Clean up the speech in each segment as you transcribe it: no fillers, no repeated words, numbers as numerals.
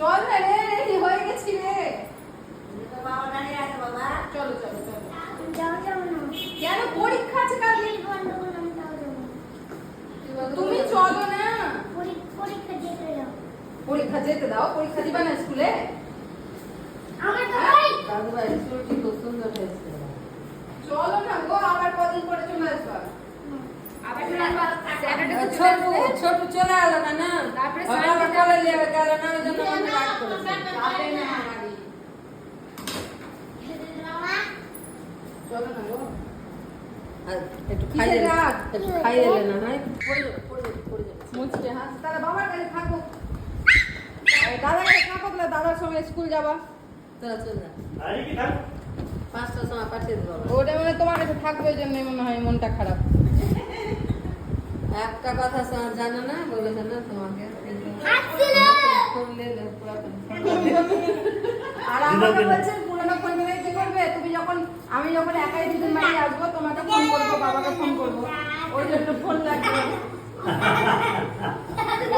চল না রে, রেডি হয়ে গেছি রে। বাবা দাঁড়িয়ে আছে বাবা। চলো চলো চলো। যাও যাও না। কেন পরীক্ষা আছে কাল? বন্ধ করলাম তাও যাবো। তুমি চলো না। পরীক্ষা যেতে দাও। পরীক্ষা যেতে দাও, পরীক্ষা দিবা না স্কুলে? আমার তো ভাই দাদু ভাই চুলটি খুব সুন্দর হয়েছে। চলো না গো, আবার কদিন পরে চলে আসবা। আবার চলে আসবা। স্যাটারডে তো ছোট ছোট চলে এলো না না। তারপরে বাবা চলে যাবে গেল না ওই জন্য মনে রাগ করেছে। যাবে না বাড়ি। মামা চলো না গো। আর একটু কিসের খাইয়ে রাগ? একটু খাইয়ে দিলে না হয় পড়ে যাবে পড়ে যাবে পড়ে যাবে। মুচকে হাস, তাহলে বাবার কাছে থাকো। দাদার কাছে থাকো, তাহলে দাদার সঙ্গে স্কুল যাবা। চল চল যা। আরে কি থাক 5টার সময় পাঠিয়ে দেবো বাবা। ওটা মানে তোমার কাছে থাকবে, ওই জন্য মনে হয় মনটা খারাপ। একটা কথা জানো না বলেছে না তোমাকে আসছিল। ফোন নিলে পুরাতন আর আমাকে বলছে পুরোনো ফোন নিয়ে কি করবে? তুমি যখন আমি যখন একাই দিদির বাড়ি আসবো, তোমাকে ফোন করবো, বাবাকে ফোন করবো, ওই জন্য ফোন লাগবে।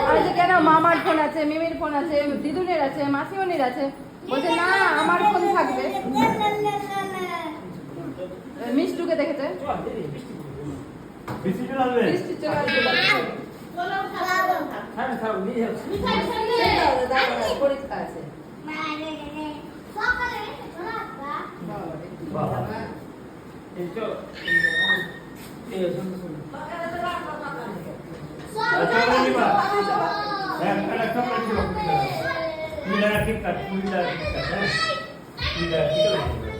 আর যে কেন মামার ফোন আছে, মিমির ফোন আছে, দিদুনের আছে, মাসিমণির আছে। বলছে না আমার ফোন থাকবে। মিষ্টুকে দেখেছে, বৃষ্টি চলে আসবে মিষ্টি চলে আসবে। হ্যাঁ থাক নিয়ে যাচ্ছি পরীক্ষা আছে সকালে চলে আসবা। বাবা এই তো এই শুনুন শুনুন আচ্ছা নিবা একটা কাপড় ছিল তুমি লাগা ঠিক কাট তুমি লাগা ঠিক কাট হ্যাঁ তুমি লাগা ঠিক কাট